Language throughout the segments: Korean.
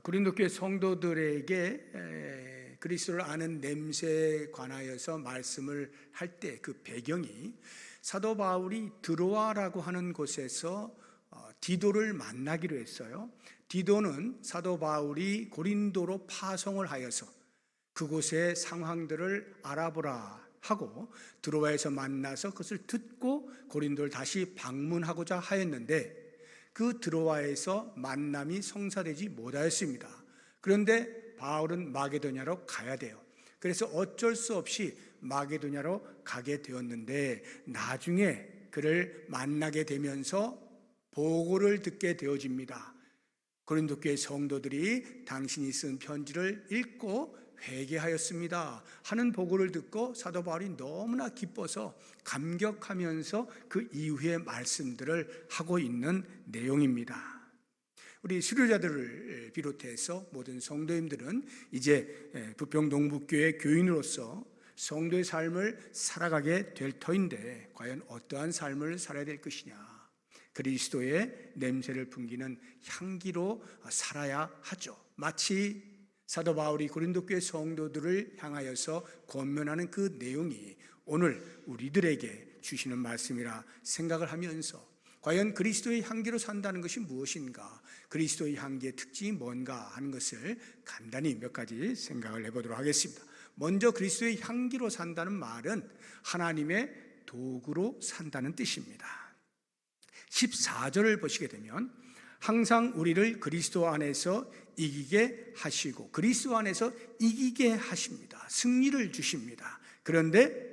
고린도 교회 성도들에게 그리스도를 아는 냄새에 관하여서 말씀을 할 때 그 배경이 사도 바울이 드로아라고 하는 곳에서 디도를 만나기로 했어요. 디도는 사도 바울이 고린도로 파송을 하여서 그곳의 상황들을 알아보라 하고 드로아에서 만나서 그것을 듣고 고린도를 다시 방문하고자 하였는데 그 드로아에서 만남이 성사되지 못하였습니다. 그런데 바울은 마게도냐로 가야 돼요. 그래서 어쩔 수 없이 마게도냐로 가게 되었는데 나중에 그를 만나게 되면서 보고를 듣게 되어집니다. 고린도 교회 성도들이 당신이 쓴 편지를 읽고 회개하였습니다 하는 보고를 듣고 사도 바울이 너무나 기뻐서 감격하면서 그 이후의 말씀들을 하고 있는 내용입니다. 우리 수료자들을 비롯해서 모든 성도님들은 이제 부평동북교회 교인으로서 성도의 삶을 살아가게 될 터인데 과연 어떠한 삶을 살아야 될 것이냐? 그리스도의 냄새를 풍기는 향기로 살아야 하죠. 마치 사도 바울이 고린도 교회 성도들을 향하여서 권면하는 그 내용이 오늘 우리들에게 주시는 말씀이라 생각을 하면서 과연 그리스도의 향기로 산다는 것이 무엇인가, 그리스도의 향기의 특징이 뭔가 하는 것을 간단히 몇 가지 생각을 해보도록 하겠습니다. 먼저 그리스도의 향기로 산다는 말은 하나님의 도구로 산다는 뜻입니다. 14절을 보시게 되면 항상 우리를 그리스도 안에서 이기게 하시고 그리스도 안에서 이기게 하십니다. 승리를 주십니다. 그런데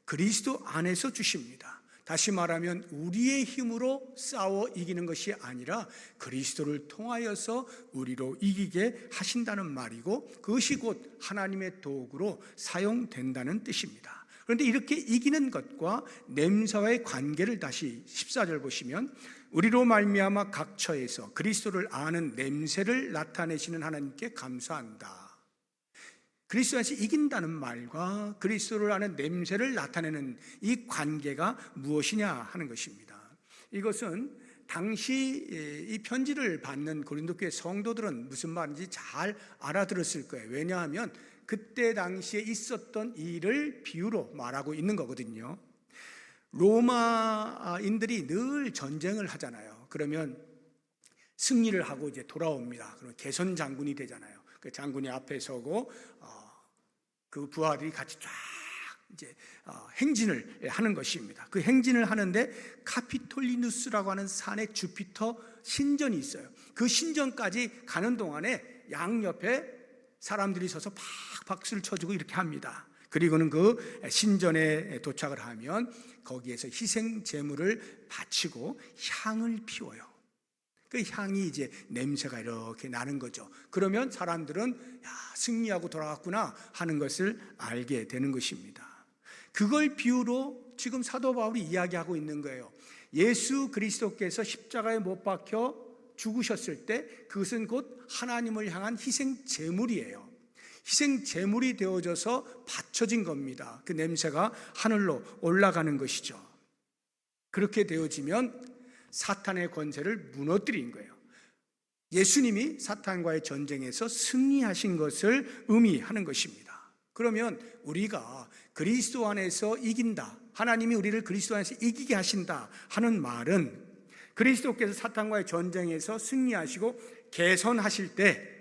그리스도 안에서 주십니다. 다시 말하면 우리의 힘으로 싸워 이기는 것이 아니라 그리스도를 통하여서 우리로 이기게 하신다는 말이고 그것이 곧 하나님의 도구로 사용된다는 뜻입니다. 그런데 이렇게 이기는 것과 냄새와의 관계를 다시 14절 보시면 우리로 말미암아 각 처에서 그리스도를 아는 냄새를 나타내시는 하나님께 감사한다. 그리스도 안에서 이긴다는 말과 그리스도를 아는 냄새를 나타내는 이 관계가 무엇이냐 하는 것입니다. 이것은 당시 이 편지를 받는 고린도 교회 성도들은 무슨 말인지 잘 알아들었을 거예요. 왜냐하면 그때 당시에 있었던 일을 비유로 말하고 있는 거거든요. 로마인들이 늘 전쟁을 하잖아요. 그러면 승리를 하고 이제 돌아옵니다. 그러면 개선 장군이 되잖아요. 그 장군이 앞에 서고 그 부하들이 같이 쫙 이제 행진을 하는 것입니다. 그 행진을 하는데 카피톨리누스라고 하는 산에 주피터 신전이 있어요. 그 신전까지 가는 동안에 양옆에 사람들이 서서 팍 박수를 쳐주고 이렇게 합니다. 그리고는 그 신전에 도착을 하면 거기에서 희생 제물을 바치고 향을 피워요. 그 향이 이제 냄새가 이렇게 나는 거죠. 그러면 사람들은 승리하고 돌아갔구나 하는 것을 알게 되는 것입니다. 그걸 비유로 지금 사도 바울이 이야기하고 있는 거예요. 예수 그리스도께서 십자가에 못 박혀 죽으셨을 때 그것은 곧 하나님을 향한 희생 제물이에요. 희생 제물이 되어져서 바쳐진 겁니다. 그 냄새가 하늘로 올라가는 것이죠. 그렇게 되어지면 사탄의 권세를 무너뜨린 거예요. 예수님이 사탄과의 전쟁에서 승리하신 것을 의미하는 것입니다. 그러면 우리가 그리스도 안에서 이긴다, 하나님이 우리를 그리스도 안에서 이기게 하신다 하는 말은 그리스도께서 사탄과의 전쟁에서 승리하시고 개선하실 때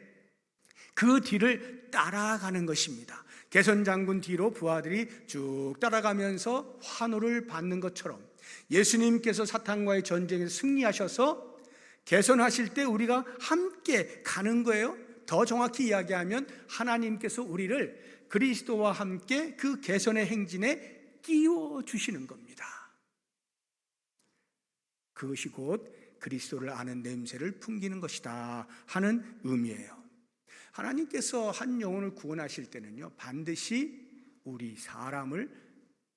그 뒤를 따라가는 것입니다. 개선 장군 뒤로 부하들이 쭉 따라가면서 환호를 받는 것처럼 예수님께서 사탄과의 전쟁에서 승리하셔서 개선하실 때 우리가 함께 가는 거예요. 더 정확히 이야기하면 하나님께서 우리를 그리스도와 함께 그 개선의 행진에 끼워주시는 겁니다. 그것이 곧 그리스도를 아는 냄새를 풍기는 것이다 하는 의미예요. 하나님께서 한 영혼을 구원하실 때는요 반드시 우리 사람을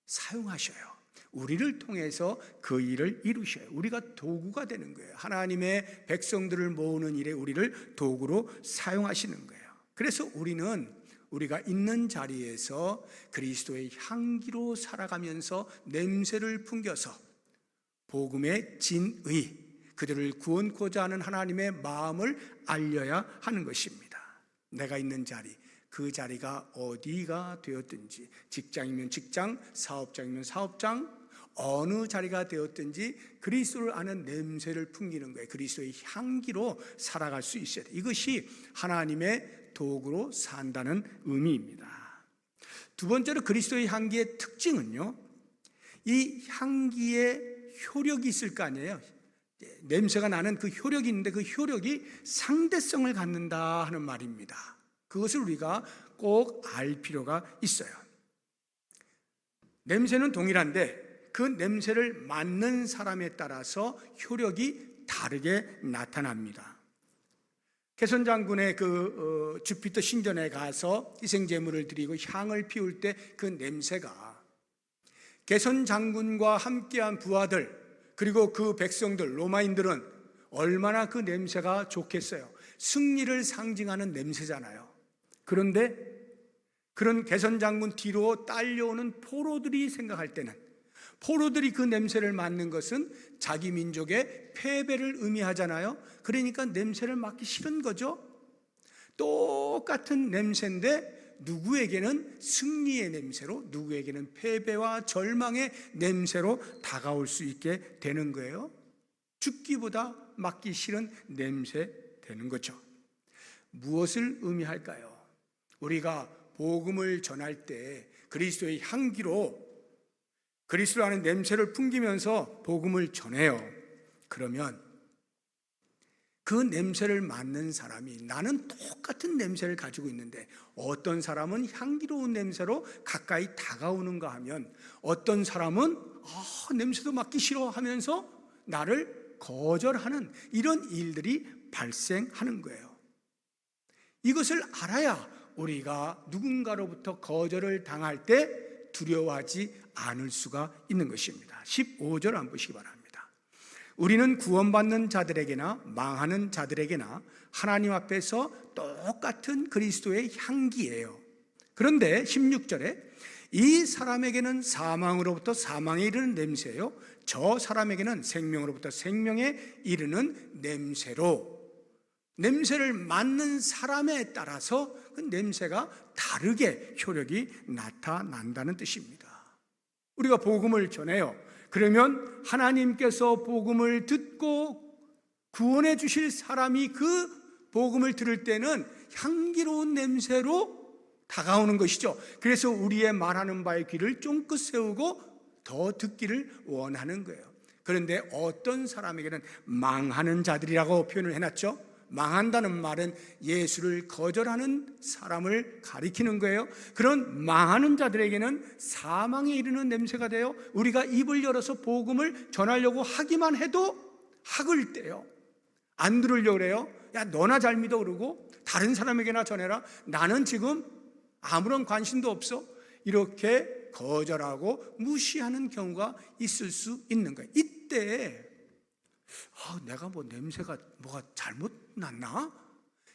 사용하셔요. 우리를 통해서 그 일을 이루셔요. 우리가 도구가 되는 거예요. 하나님의 백성들을 모으는 일에 우리를 도구로 사용하시는 거예요. 그래서 우리는 우리가 있는 자리에서 그리스도의 향기로 살아가면서 냄새를 풍겨서 복음의 진의, 그들을 구원코자 하는 하나님의 마음을 알려야 하는 것입니다. 내가 있는 자리, 그 자리가 어디가 되었든지, 직장이면 직장, 사업장이면 사업장, 어느 자리가 되었든지 그리스도를 아는 냄새를 풍기는 거예요. 그리스도의 향기로 살아갈 수 있어야 돼요. 이것이 하나님의 도구로 산다는 의미입니다. 두 번째로 그리스도의 향기의 특징은요, 이 향기에 효력이 있을 거 아니에요. 냄새가 나는 그 효력이 있는데 그 효력이 상대성을 갖는다 하는 말입니다. 그것을 우리가 꼭 알 필요가 있어요. 냄새는 동일한데 그 냄새를 맡는 사람에 따라서 효력이 다르게 나타납니다. 개선 장군의 주피터 신전에 가서 희생제물을 드리고 향을 피울 때 그 냄새가 개선 장군과 함께한 부하들 그리고 그 백성들 로마인들은 얼마나 그 냄새가 좋겠어요. 승리를 상징하는 냄새잖아요. 그런데 그런 개선 장군 뒤로 딸려오는 포로들이 생각할 때는, 포로들이 그 냄새를 맡는 것은 자기 민족의 패배를 의미하잖아요. 그러니까 냄새를 맡기 싫은 거죠. 똑같은 냄새인데 누구에게는 승리의 냄새로, 누구에게는 패배와 절망의 냄새로 다가올 수 있게 되는 거예요. 죽기보다 맡기 싫은 냄새 되는 거죠. 무엇을 의미할까요? 우리가 복음을 전할 때 그리스도의 향기로 그리스도를 아는 냄새를 풍기면서 복음을 전해요. 그러면 그 냄새를 맡는 사람이, 나는 똑같은 냄새를 가지고 있는데 어떤 사람은 향기로운 냄새로 가까이 다가오는가 하면 어떤 사람은 냄새도 맡기 싫어 하면서 나를 거절하는 이런 일들이 발생하는 거예요. 이것을 알아야 우리가 누군가로부터 거절을 당할 때 두려워하지 않을 수가 있는 것입니다. 15절 한번 보시기 바랍니다. 우리는 구원받는 자들에게나 망하는 자들에게나 하나님 앞에서 똑같은 그리스도의 향기예요. 그런데 16절에 이 사람에게는 사망으로부터 사망에 이르는 냄새요, 저 사람에게는 생명으로부터 생명에 이르는 냄새로, 냄새를 맡는 사람에 따라서 그 냄새가 다르게 효력이 나타난다는 뜻입니다. 우리가 복음을 전해요. 그러면 하나님께서 복음을 듣고 구원해 주실 사람이 그 복음을 들을 때는 향기로운 냄새로 다가오는 것이죠. 그래서 우리의 말하는 바의 귀를 쫑긋 세우고 더 듣기를 원하는 거예요. 그런데 어떤 사람에게는 망하는 자들이라고 표현을 해놨죠. 망한다는 말은 예수를 거절하는 사람을 가리키는 거예요. 그런 망하는 자들에게는 사망에 이르는 냄새가 돼요. 우리가 입을 열어서 복음을 전하려고 하기만 해도 학을 떼요. 안 들으려고 그래요. 야, 너나 잘 믿어 그러고 다른 사람에게나 전해라. 나는 지금 아무런 관심도 없어. 이렇게 거절하고 무시하는 경우가 있을 수 있는 거예요. 이때 내가 냄새가 뭐가 잘못 났나?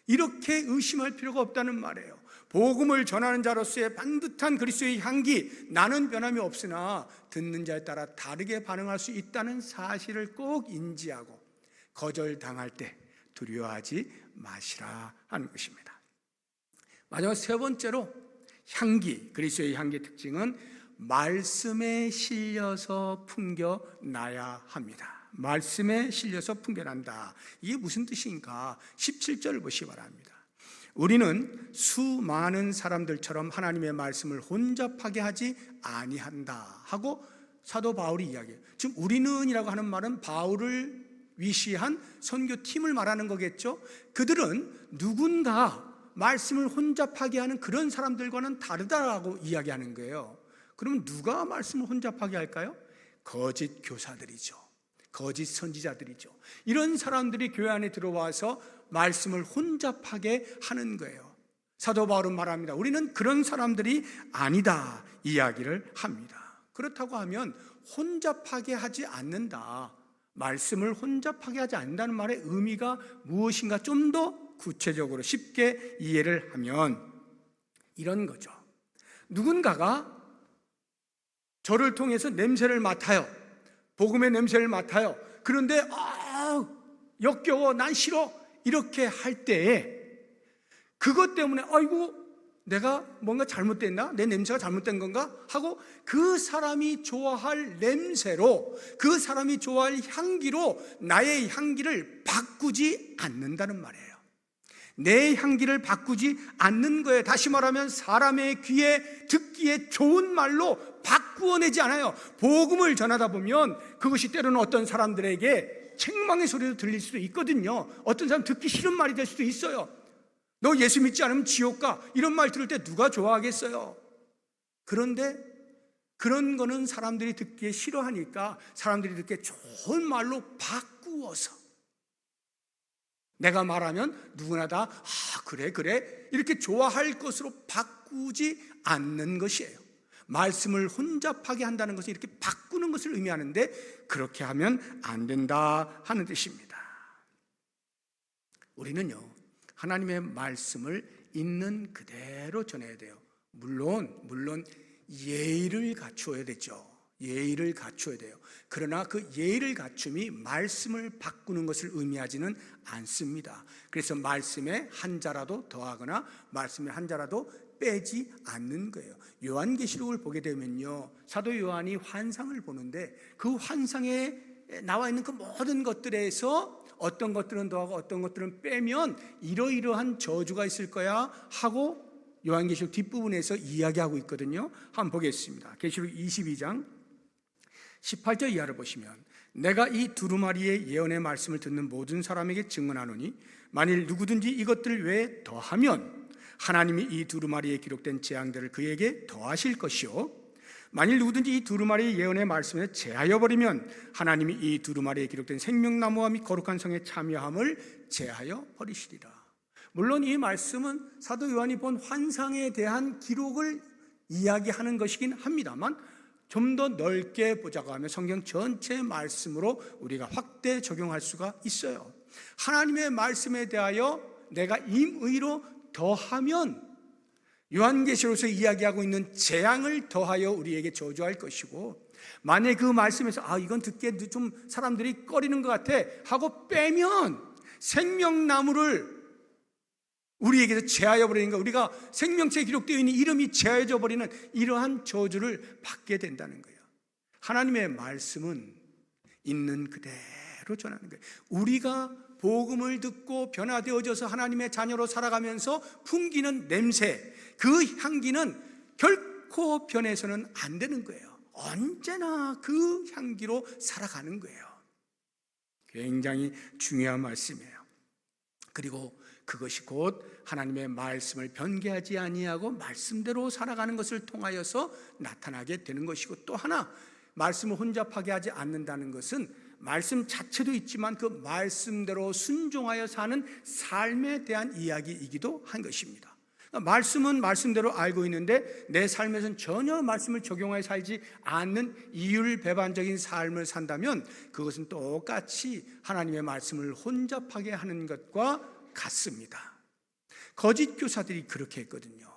이렇게 의심할 필요가 없다는 말이에요. 복음을 전하는 자로서의 반듯한 그리스도의 향기, 나는 변함이 없으나 듣는 자에 따라 다르게 반응할 수 있다는 사실을 꼭 인지하고 거절당할 때 두려워하지 마시라 하는 것입니다. 마지막 세 번째로 향기, 그리스도의 향기의 특징은 말씀에 실려서 풍겨나야 합니다. 말씀에 실려서 풍겨난다. 이게 무슨 뜻인가? 17절을 보시기 바랍니다. 우리는 수많은 사람들처럼 하나님의 말씀을 혼잡하게 하지 아니한다 하고 사도 바울이 이야기해요. 지금 우리는이라고 하는 말은 바울을 위시한 선교팀을 말하는 거겠죠. 그들은 누군가 말씀을 혼잡하게 하는 그런 사람들과는 다르다라고 이야기하는 거예요. 그럼 누가 말씀을 혼잡하게 할까요? 거짓 교사들이죠. 거짓 선지자들이죠. 이런 사람들이 교회 안에 들어와서 말씀을 혼잡하게 하는 거예요. 사도 바울은 말합니다. 우리는 그런 사람들이 아니다 이야기를 합니다. 그렇다고 하면 혼잡하게 하지 않는다, 말씀을 혼잡하게 하지 않는다는 말의 의미가 무엇인가 좀 더 구체적으로 쉽게 이해를 하면 이런 거죠. 누군가가 저를 통해서 냄새를 맡아요. 복음의 냄새를 맡아요. 그런데 역겨워, 난 싫어, 이렇게 할 때에 그것 때문에 아이고 내가 뭔가 잘못됐나? 내 냄새가 잘못된 건가? 하고 그 사람이 좋아할 냄새로, 그 사람이 좋아할 향기로 나의 향기를 바꾸지 않는다는 말이에요. 내 향기를 바꾸지 않는 거예요. 다시 말하면 사람의 귀에 듣기에 좋은 말로 바꾸어내지 않아요. 복음을 전하다 보면 그것이 때로는 어떤 사람들에게 책망의 소리도 들릴 수도 있거든요. 어떤 사람 듣기 싫은 말이 될 수도 있어요. 너 예수 믿지 않으면 지옥 가, 이런 말 들을 때 누가 좋아하겠어요? 그런데 그런 거는 사람들이 듣기에 싫어하니까 사람들이 듣기에 좋은 말로 바꾸어서, 내가 말하면 누구나 다 그래 이렇게 좋아할 것으로 바꾸지 않는 것이에요. 말씀을 혼잡하게 한다는 것은 이렇게 바꾸는 것을 의미하는데, 그렇게 하면 안 된다 하는 뜻입니다. 우리는요, 하나님의 말씀을 있는 그대로 전해야 돼요. 물론 예의를 갖추어야 되죠. 예의를 갖춰야 돼요. 그러나 그 예의를 갖춤이 말씀을 바꾸는 것을 의미하지는 않습니다. 그래서 말씀에 한 자라도 더하거나 말씀에 한 자라도 빼지 않는 거예요. 요한계시록을 보게 되면요, 사도 요한이 환상을 보는데 그 환상에 나와 있는 그 모든 것들에서 어떤 것들은 더하고 어떤 것들은 빼면 이러이러한 저주가 있을 거야 하고 요한계시록 뒷부분에서 이야기하고 있거든요. 한번 보겠습니다. 계시록 22장 18절 이하를 보시면, 내가 이 두루마리의 예언의 말씀을 듣는 모든 사람에게 증언하노니 만일 누구든지 이것들 외에 더하면 하나님이 이 두루마리에 기록된 재앙들을 그에게 더하실 것이요, 만일 누구든지 이 두루마리의 예언의 말씀에 제하여 버리면 하나님이 이 두루마리에 기록된 생명나무와 및 거룩한 성의 참여함을 제하여 버리시리라. 물론 이 말씀은 사도 요한이 본 환상에 대한 기록을 이야기하는 것이긴 합니다만, 좀 더 넓게 보자고 하면 성경 전체 말씀으로 우리가 확대 적용할 수가 있어요. 하나님의 말씀에 대하여 내가 임의로 더하면 요한계시록에서 이야기하고 있는 재앙을 더하여 우리에게 저주할 것이고, 만약 그 말씀에서 이건 듣기에 좀 사람들이 꺼리는 것 같아 하고 빼면 생명나무를 우리에게서 제하여 버리는 거, 우리가 생명체에 기록되어 있는 이름이 제하여져 버리는 이러한 저주를 받게 된다는 거예요. 하나님의 말씀은 있는 그대로 전하는 거예요. 우리가 복음을 듣고 변화되어져서 하나님의 자녀로 살아가면서 풍기는 냄새, 그 향기는 결코 변해서는 안 되는 거예요. 언제나 그 향기로 살아가는 거예요. 굉장히 중요한 말씀이에요. 그리고 그것이 곧 하나님의 말씀을 변개하지 아니하고 말씀대로 살아가는 것을 통하여서 나타나게 되는 것이고, 또 하나 말씀을 혼잡하게 하지 않는다는 것은 말씀 자체도 있지만 그 말씀대로 순종하여 사는 삶에 대한 이야기이기도 한 것입니다. 말씀은 말씀대로 알고 있는데 내 삶에서는 전혀 말씀을 적용하여 살지 않는 이율배반적인 삶을 산다면 그것은 똑같이 하나님의 말씀을 혼잡하게 하는 것과 같습니다. 거짓 교사들이 그렇게 했거든요.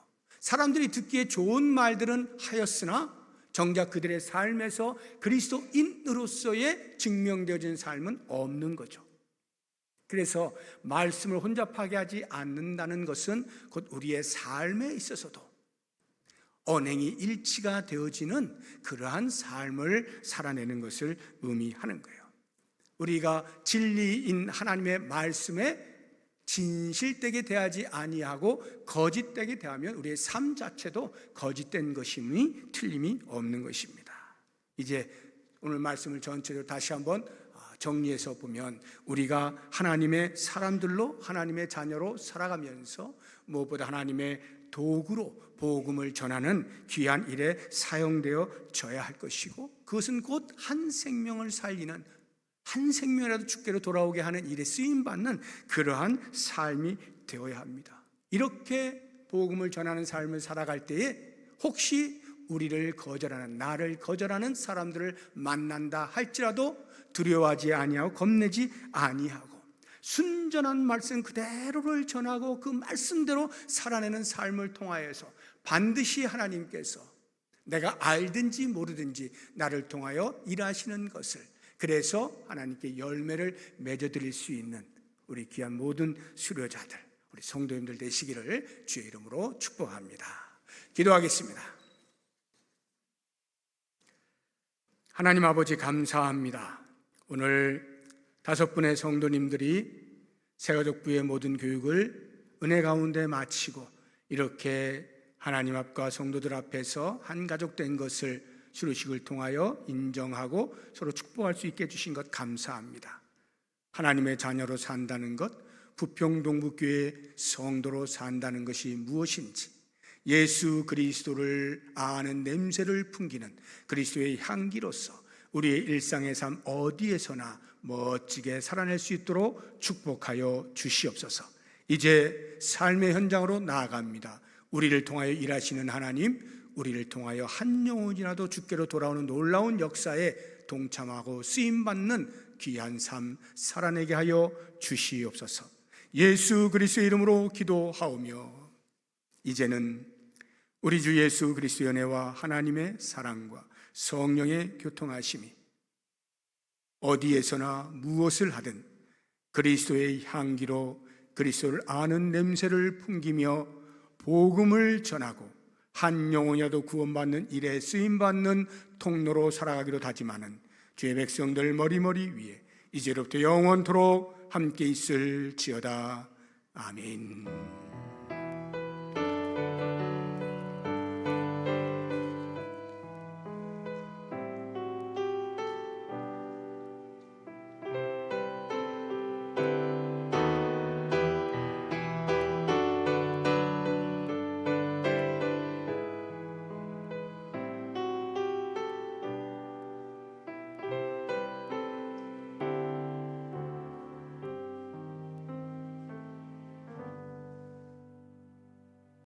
사람들이 듣기에 좋은 말들은 하였으나 정작 그들의 삶에서 그리스도인으로서의 증명되어진 삶은 없는 거죠. 그래서 말씀을 혼잡하게 하지 않는다는 것은 곧 우리의 삶에 있어서도 언행이 일치가 되어지는 그러한 삶을 살아내는 것을 의미하는 거예요. 우리가 진리인 하나님의 말씀에 진실되게 대하지 아니하고 거짓되게 대하면 우리의 삶 자체도 거짓된 것임이 틀림이 없는 것입니다. 이제 오늘 말씀을 전체로 다시 한번 정리해서 보면, 우리가 하나님의 사람들로 하나님의 자녀로 살아가면서 무엇보다 하나님의 도구로 복음을 전하는 귀한 일에 사용되어 져야 할 것이고, 그것은 곧 한 생명을 살리는, 한 생명이라도 주께로 돌아오게 하는 일에 쓰임받는 그러한 삶이 되어야 합니다. 이렇게 복음을 전하는 삶을 살아갈 때에 혹시 우리를 거절하는, 나를 거절하는 사람들을 만난다 할지라도 두려워하지 아니하고 겁내지 아니하고 순전한 말씀 그대로를 전하고 그 말씀대로 살아내는 삶을 통하여서 반드시 하나님께서 내가 알든지 모르든지 나를 통하여 일하시는 것을 그래서 하나님께 열매를 맺어드릴 수 있는 우리 귀한 모든 수료자들, 우리 성도님들 되시기를 주의 이름으로 축복합니다. 기도하겠습니다. 하나님 아버지 감사합니다. 오늘 5분의 성도님들이 새가족부의 모든 교육을 은혜 가운데 마치고 이렇게 하나님 앞과 성도들 앞에서 한 가족 된 것을 수료식을 통하여 인정하고 서로 축복할 수 있게 해주신 것 감사합니다. 하나님의 자녀로 산다는 것, 부평동북교회 성도로 산다는 것이 무엇인지, 예수 그리스도를 아는 냄새를 풍기는 그리스도의 향기로서 우리의 일상의 삶 어디에서나 멋지게 살아낼 수 있도록 축복하여 주시옵소서. 이제 삶의 현장으로 나아갑니다. 우리를 통하여 일하시는 하나님, 우리를 통하여 한 영혼이라도 주께로 돌아오는 놀라운 역사에 동참하고 쓰임받는 귀한 삶 살아내게 하여 주시옵소서. 예수 그리스도의 이름으로 기도하오며 이제는 우리 주 예수 그리스도의 은혜와 하나님의 사랑과 성령의 교통하심이 어디에서나 무엇을 하든 그리스도의 향기로 그리스도를 아는 냄새를 풍기며 복음을 전하고 한 영혼이라도 구원받는 일에 쓰임받는 통로로 살아가기로 다짐하는 주의 백성들 머리머리 위에 이제로부터 영원토록 함께 있을지어다. 아멘.